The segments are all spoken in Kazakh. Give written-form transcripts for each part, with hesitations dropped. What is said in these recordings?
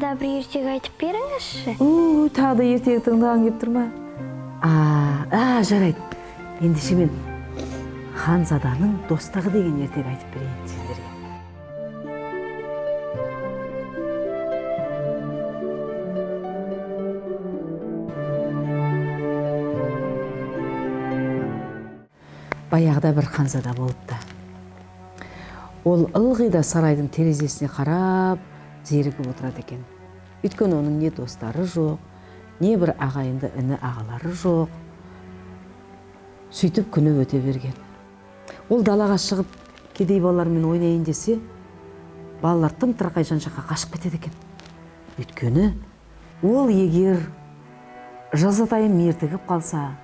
да бір ертегі айтып беріңізші. Тағы да ертегі тыңдағың келіп тұр ма? Жарайды. Ендеше мен Ханзаданың достығы деген ертегі айтып берейін сіздерге. Баяғыда бір ханзада болыпты. Ол ылғи да сарайдың терезесіне қарап, зерігіп отырады екен. Өйткені оның не достары жоқ, не бір ағайынды іні ағалары жоқ. Сөйтіп күні өте берген. Ол далаға шығып, кедей балалармен ойнайын десе, балалар тым-тырақай жан-жаққа қашып кетеді екен. Өйткені ол егер жазатайым мертігіп қалса,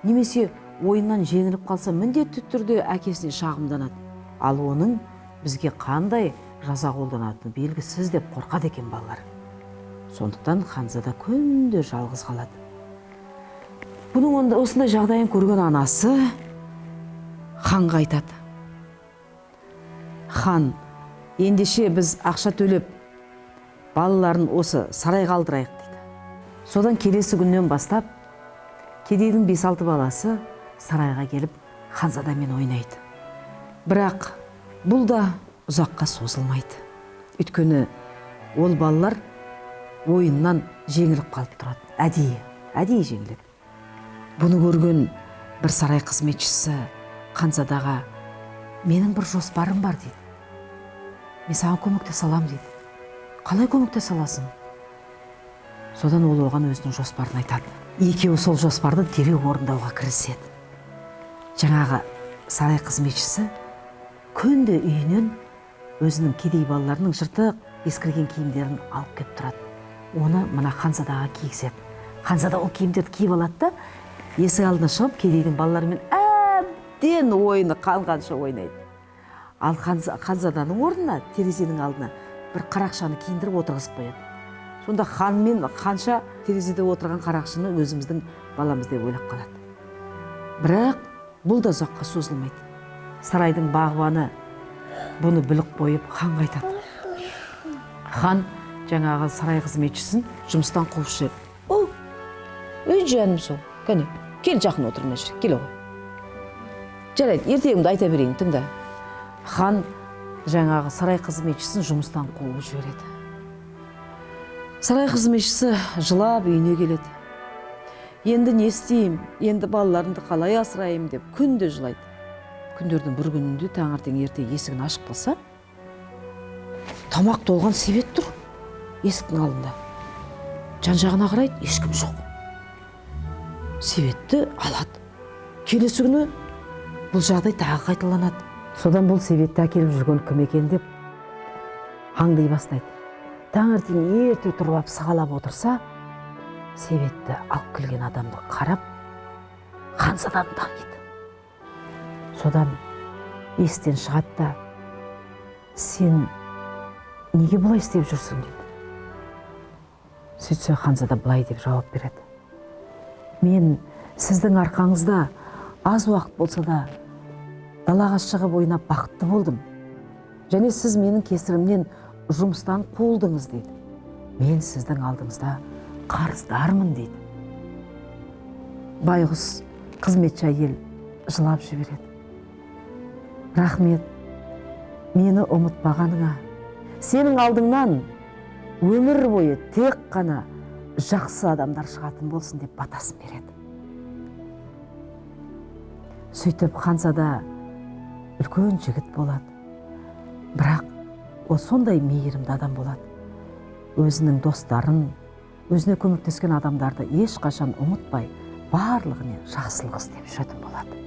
немесе ойыннан жеңіліп қалса, міндетті түрде әкесіне шағымданады. Ал оның бізге қандай жаза қолданатыны белгісіз деп қорқады екен балалар. Сондықтан Ханзада күнде жалғыз қалады. Бұның осындай жағдайын көрген анасы ханға айтады. Хан, ендеше біз ақша төлеп, балаларын осы сарайға алдырайық дейді. Содан келесі күннен бастап, кедейдің 5-6 баласы сарайға келіп Ханзадамен ойнайды. Бірақ бұл да ұзаққа созылмайды. Өйткені ол балалар ойыннан жеңіліп қалып тұрады. Әдейі жеңіледі. Бұны көрген бір сарай қызметшісі Ханзадаға, менің бір жоспарым бар дейді. Мен саған көмектесе аламын дейді. Қалай көмектесе аласың? Содан ол оған өзінің жоспарын айтады. Екеуі сол жоспарды дереу орындауға кіріседі. Жаңағы сарай қызметшісі күнде үйінен өзінің кедей балаларының жыртық ескірген киімдерін алып келіп тұрады. Оны мына Ханзадаға кигізеді. Ханзада ол киімдерді киіп алады да, есік алдына шығып, кедейдің балаларымен әбден ойыны қанғанша ойнайды. Ал Ханзаданың орнына, терезенің алдына бір қарақшаны киіндіріп отырғызып қояды. Сонда хан мен ханша терезеде отырған қарақшыны өзіміздің баламыз деп ойлап қалады. Бірақ бұл да ұзаққа созылмайды. Сарайдың бағбаны бұны біліп қойып ханға айтады. Хан жаңағы сарай қызметшісін жұмыстан қуып жібереді. Үй жаным сол, кәне, кел жақын отыр мына жерге, кел ғой. Жарайды, ертегімді айта берейін, тыңда. Хан жаңағы сарай қызметшісін жұмыстан қуып жібереді. Сарай қызметшісі жылап үйіне келеді. Енді не істеймін, енді балаларымды қалай асырайым деп күнде жылайды. Күндердің бір күнінде таңертең ерте есігін ашып қалса, тамақ толған себет тұр есіктің алдында. Жан-жағына қарайды, ешкім жоқ. Себетті алады. Келесі күні бұл жағдай тағы қайталанады. Содан бұл себетті әкеліп жүрген кім екен деп аңдай бастайды. Таңертең ерте тұрып сығалап отырса, себетті алып келген адамды қарап, Ханзаданы таниды. Содан естен шығады да, сен неге бұлай істеп жүрсің дейді. Сөйтсе Ханзада бұлай деп жауап береді. Мен сіздің арқаңызда аз уақыт болса да далаға шығып ойнап бақытты болдым. Және сіз менің кесірімнен жұмыстан қуылдыңыз дейді. Мен сіздің алдыңызда қарыздармын дейді. Байғұс қызметші әйел жылап жібереді. Рахмет, мені ұмытпағаныңа. Сенің алдыңнан өмір бойы тек қана жақсы адамдар шығатын болсын деп батасын береді. Сөйтіп Ханзада үлкен жігіт болады. Бірақ ол сондай мейірімді адам болады. Өзінің достарын, өзіне көмектескен адамдарды ешқашан ұмытпай, барлығына жақсылық істеп жүретін болады.